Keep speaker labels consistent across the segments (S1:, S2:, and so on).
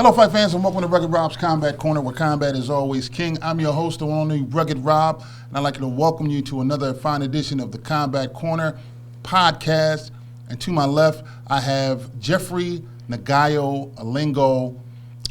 S1: Hello, fight fans, and welcome to Rugged Rob's Combat Corner, where combat is always king. I'm your host, the one and only Rugged Rob, and I'd like to welcome you to another fine edition of the Combat Corner podcast. And to my left, I have Jeffrey Nguyot.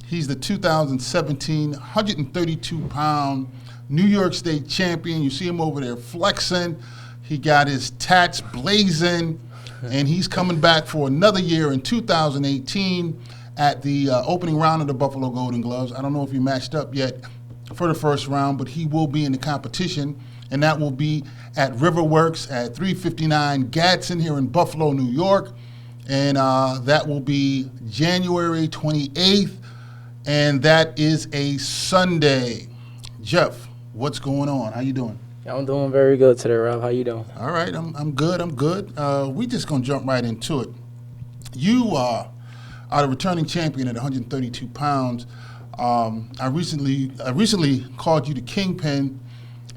S1: He's the 2017 132-pound New York State champion. You see him over there flexing. He got his tats blazing, and he's coming back for another year in 2018 at the opening round of the Buffalo Golden Gloves. I don't know if you matched up yet for the first round, but he will be in the competition, and that will be at Riverworks at 359 Gadsden here in Buffalo, New York, and that will be January 28th, and that is a Sunday. Jeff, what's going on? How you doing?
S2: I'm doing very good today, Rob. How you doing?
S1: All right, I'm good. We just gonna jump right into it. You are the returning champion at 132 pounds. I recently called you the Kingpin,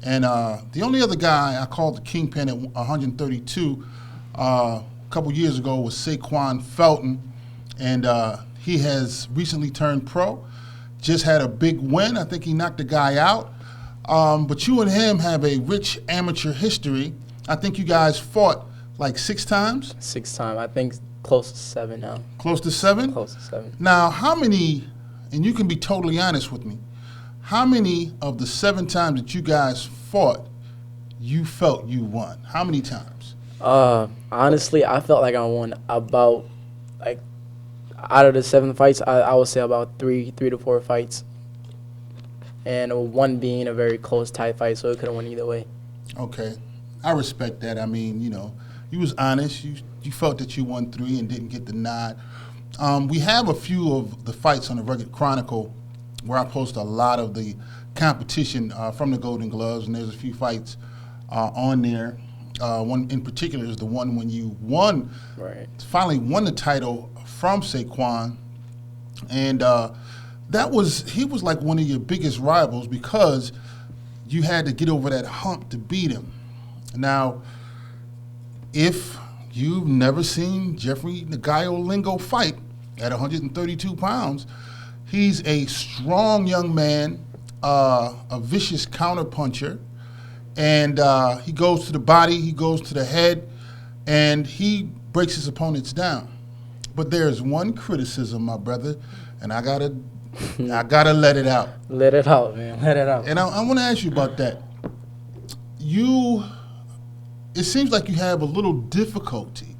S1: and the only other guy I called the Kingpin at 132 a couple years ago was Saquon Felton, and he has recently turned pro. Just had a big win. I think he knocked the guy out. But you and him have a rich amateur history. I think you guys fought like 6 times?
S2: 6 times. I think close to 7 now.
S1: Close to 7?
S2: Close to 7.
S1: Now, how many, and you can be totally honest with me, how many of the 7 times that you guys fought you felt you won? How many times?
S2: Honestly, I felt like I won about, like, out of the 7 fights, I would say about 3 to 4 fights. And one being a very close, tight fight, so it could have went either way.
S1: Okay. I respect that. I mean, you was honest. You felt that you won 3 and didn't get the nod. We have a few of the fights on the Rugged Chronicle where I post a lot of the competition from the Golden Gloves, and there's a few fights on there. One in particular is the one when you won,
S2: right?
S1: Finally won the title from Saquon, and he was like one of your biggest rivals because you had to get over that hump to beat him. Now, if you've never seen Jeffrey Nguyot fight at 132 pounds, he's a strong young man, a vicious counterpuncher, and he goes to the body, he goes to the head, and he breaks his opponents down. But there's one criticism, my brother, and I gotta let it out.
S2: Let it out, man. Let it out.
S1: And I want to ask you about that. It seems like you have a little difficulty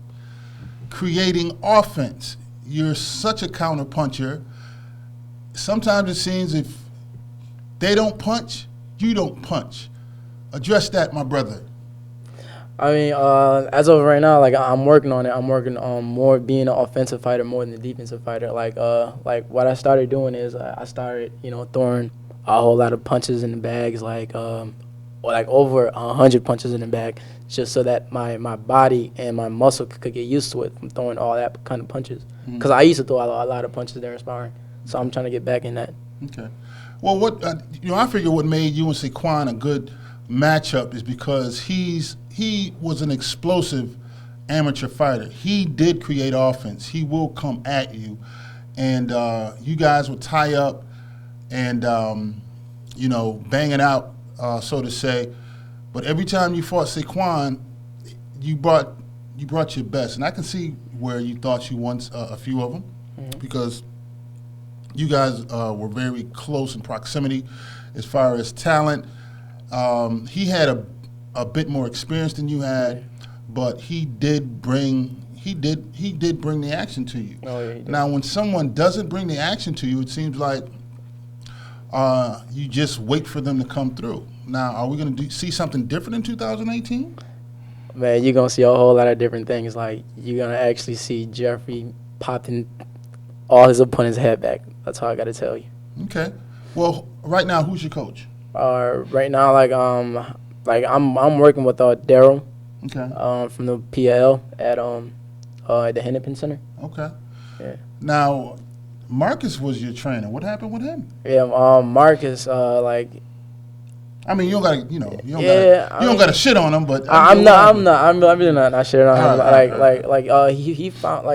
S1: creating offense. You're such a counterpuncher. Sometimes it seems if they don't punch, you don't punch. Address that, my brother.
S2: I mean, as of right now, like, I'm working on it. I'm working on more being an offensive fighter more than a defensive fighter. Like what I started doing is I started, throwing a whole lot of punches in the bags, like over 100 punches in the bag, just so that my body and my muscle could get used to it from throwing all that kind of punches. Because I used to throw a lot of punches during sparring, so I'm trying to get back in that.
S1: Okay. Well, I figure what made you and Saquon a good matchup is because he was an explosive amateur fighter. He did create offense. He will come at you, and you guys would tie up and bang it out, so to say. But every time you fought Saquon, you brought your best, and I can see where you thought you won a few of them, because you guys were very close in proximity as far as talent. He had a bit more experience than you had, but he did bring the action to you.
S2: Oh, yeah,
S1: now, when someone doesn't bring the action to you, it seems like you just wait for them to come through. Now, are we going to see something different in 2018?
S2: Man, you're going to see a whole lot of different things. Like, you're going to actually see Jeffrey popping all his opponent's head back. That's all I got to tell you.
S1: Okay. Well, right now, who's your coach?
S2: Right now, I'm working with Daryl,
S1: okay,
S2: from the PL at the Hennepin Center.
S1: Okay.
S2: Yeah.
S1: Now, Marcus was your trainer. What happened with him?
S2: Yeah, Marcus,
S1: I mean, you don't gotta, you don't gotta shit on him, but
S2: I'm really not shitting on him. He found,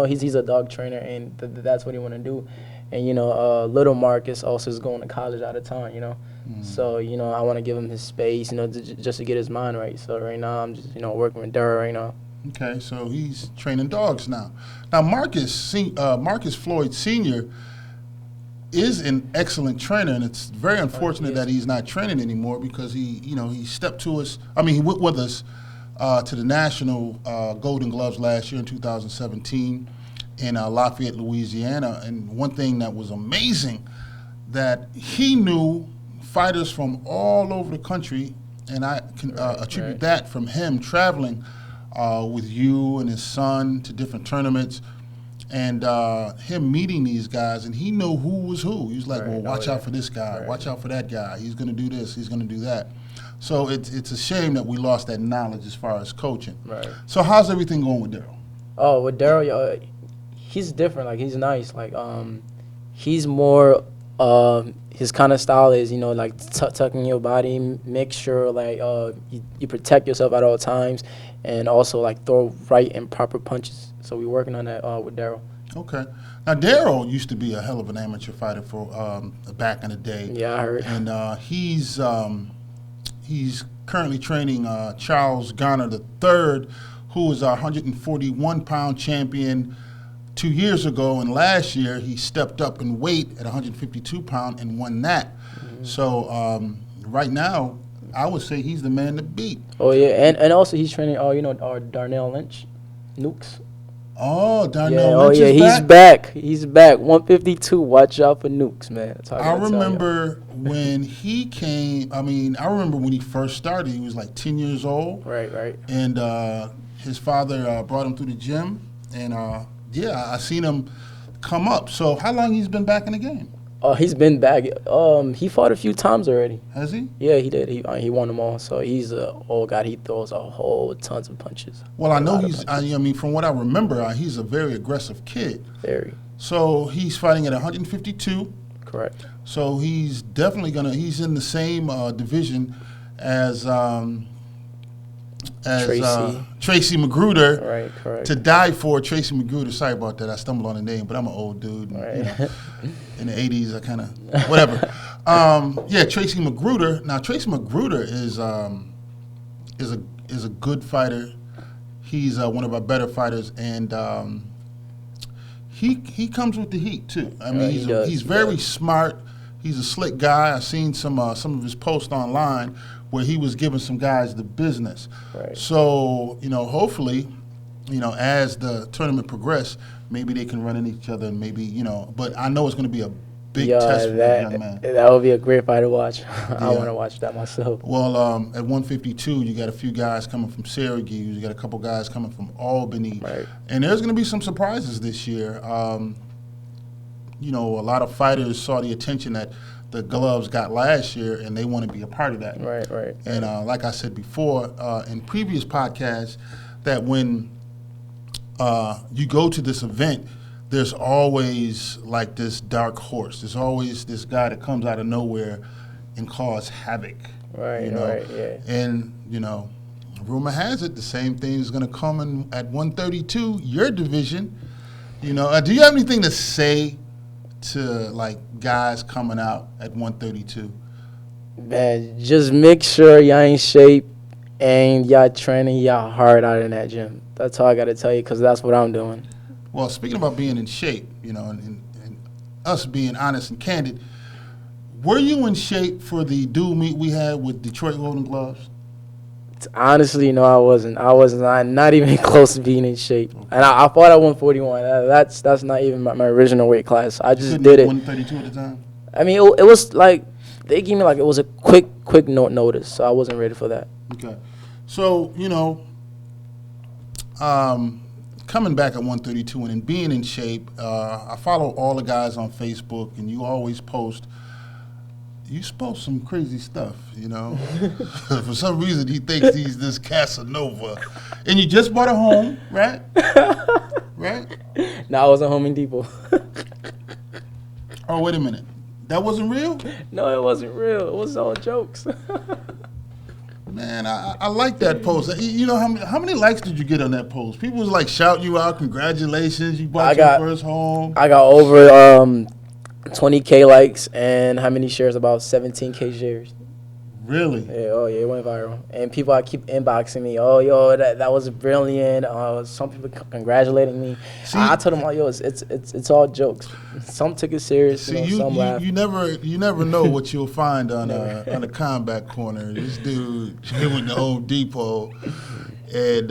S2: he's a dog trainer, and that's what he want to do. And little Marcus also is going to college out of town. So I want to give him his space, just to get his mind right. So right now I'm just working with Daryl right now.
S1: Okay, so he's training dogs now. Now Marcus Floyd Sr. is an excellent trainer, and it's very unfortunate that he's not training anymore because he stepped to us. I mean, he went with us to the National Golden Gloves last year in 2017 in Lafayette, Louisiana. And one thing that was amazing, that he knew fighters from all over the country, and I can attribute that from him traveling with you and his son to different tournaments, and him meeting these guys, and he knew who was who. He was like, well, watch out for this guy, watch out for that guy. He's going to do this, he's going to do that. So it's a shame that we lost that knowledge as far as coaching. Right. So how's everything going with Daryl?
S2: Oh, with Daryl, he's different. Like, he's nice. Like, he's more, his kind of style is, like tucking your body, make sure like you protect yourself at all times, and also like throw right and proper punches. So we're working on that with Daryl.
S1: Okay. Now Daryl used to be a hell of an amateur fighter for back in the day.
S2: Yeah, I heard.
S1: And he's currently training Charles Garner III, who is our 141-pound champion 2 years ago, and last year he stepped up in weight at 152 pound and won that. Mm-hmm. So right now, I would say he's the man to beat.
S2: Oh yeah, and also he's training our Darnell Lynch, Nukes.
S1: Oh, Darnell Lynch is
S2: he's back. He's back. 152. Watch out for Nukes, man.
S1: I remember when he came. I mean, I remember when he first started. He was like 10 years old.
S2: Right.
S1: And his father brought him through the gym, and I seen him come up. So how long he's been back in the game?
S2: He's been back. He fought a few times already.
S1: Has he?
S2: Yeah, he did. He won them all. So he's he throws a whole tons of punches.
S1: Well, I know from what I remember, he's a very aggressive kid.
S2: Very.
S1: So he's fighting at 152.
S2: Correct.
S1: So he's definitely he's in the same division as Tracy Magruder.
S2: Right, correct.
S1: To die for Tracy Magruder. Sorry about that. I stumbled on the name, but I'm an old dude. And, in the 80s, I kind of whatever. Tracy Magruder. Now Tracy Magruder is a good fighter. He's one of our better fighters, and he comes with the heat too. I mean, he's very smart. He's a slick guy. I've seen some of his posts online where he was giving some guys the business.
S2: Right.
S1: So, hopefully, as the tournament progresses, maybe they can run into each other, and maybe, but I know it's going to be a big test for that young man.
S2: That would be a great fight to watch. I want to watch that myself.
S1: Well, at 152, you got a few guys coming from Syracuse. You got a couple guys coming from Albany.
S2: Right.
S1: And there's going to be some surprises this year. A lot of fighters saw the attention that the gloves got last year, and they want to be a part of that.
S2: Right.
S1: And like I said before in previous podcasts, that when you go to this event, there's always like this dark horse. There's always this guy that comes out of nowhere and cause havoc.
S2: Right. Yeah.
S1: And rumor has it the same thing is going to come in at 132, your division. Do you have anything to say to like guys coming out at 132?
S2: Man, just make sure y'all in shape and y'all training y'all hard out in that gym. That's all I got to tell you, because that's what I'm doing.
S1: Well, speaking about being in shape, and us being honest and candid, were you in shape for the dual meet we had with Detroit Golden Gloves?
S2: Honestly, no, I wasn't. I was not even close to being in shape. Okay. And I fought at 141. That's not even my original weight class. I just did it.
S1: 132 at the time?
S2: I mean, it was like, they gave me like, it was a quick notice, so I wasn't ready for that.
S1: Okay. So, coming back at 132 and in being in shape, I follow all the guys on Facebook, and you always post some crazy stuff, For some reason, he thinks he's this Casanova. And you just bought a home, right? Right?
S2: No, I was at Home Depot.
S1: Oh, wait a minute. That wasn't real?
S2: No, it wasn't real. It was all jokes.
S1: Man, I like that post. How many likes did you get on that post? People was like shouting you out, congratulations, you bought your first home.
S2: I got over 20K likes and how many shares? About 17K shares.
S1: Really?
S2: Yeah, oh yeah, it went viral. And people I keep inboxing me, oh yo, that was brilliant. Some people congratulating me.
S1: See,
S2: I told them, oh yo, it's all jokes. Some took it serious,
S1: see,
S2: some laughed.
S1: you never know what you'll find on a combat corner. This dude with the Home Depot, and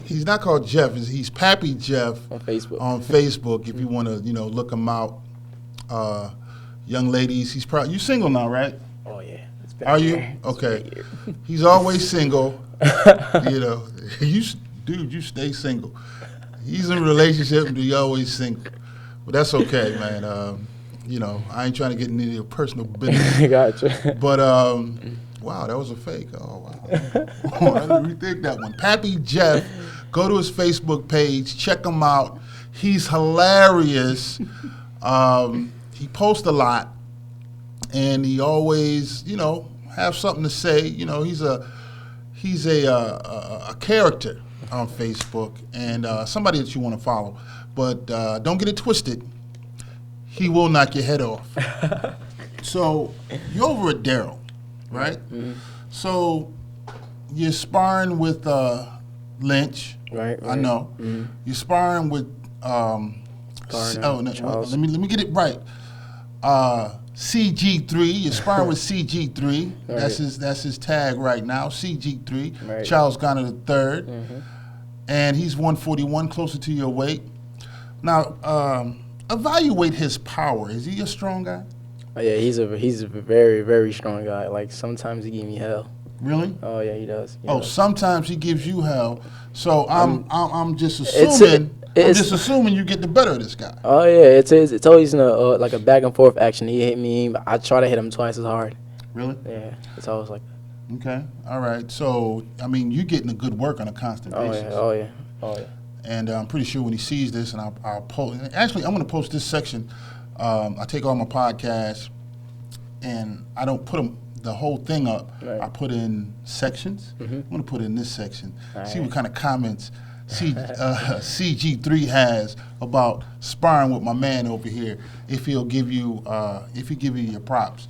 S1: he's not called Jeff. He's Pappy Jeff
S2: On Facebook.
S1: On Facebook, if you want to look him out. Young ladies, he's probably, you single now, right?
S2: Oh yeah.
S1: Are you? Okay. He's always single. You stay single. He's in a relationship, but he's always single. But that's okay, man. I ain't trying to get into your personal business.
S2: Gotcha.
S1: But wow, that was a fake. Oh wow. Let me rethink that one. Pappy Jeff, go to his Facebook page, check him out. He's hilarious. He posts a lot. And he always, have something to say. He's a character on Facebook and somebody that you want to follow. But don't get it twisted. He will knock your head off. So you're over at Daryl, right?
S2: Mm-hmm.
S1: So you're sparring with Lynch.
S2: Right.
S1: I know.
S2: Mm-hmm.
S1: You're sparring with.
S2: Garner,
S1: Let me get it right. CG3, you're sparring with CG3.
S2: Right.
S1: That's his tag right now. CG3,
S2: right.
S1: Charles Garner III,
S2: Mm-hmm.
S1: and he's 141, closer to your weight. Now, evaluate his power. Is he a strong guy?
S2: Oh yeah, he's a very, very strong guy. Like sometimes he give me hell.
S1: Really?
S2: Oh yeah, he does.
S1: Sometimes he gives you hell. So I'm just assuming. I'm just assuming you get the better of this guy.
S2: Oh yeah, it's always in like a back and forth action. He hit me, I try to hit him twice as hard.
S1: Really?
S2: Yeah, it's always like that.
S1: Okay, all right. So you're getting a good work on a constant basis.
S2: Oh yeah.
S1: And I'm pretty sure when he sees this, and I'll post. Actually, I'm going to post this section. I take all my podcasts, and I don't put the whole thing up.
S2: Right.
S1: I put in sections.
S2: Mm-hmm.
S1: I'm going to put in this section.
S2: All
S1: see
S2: right.
S1: what kind of comments CG3 has about sparring with my man over here. If he give you your props.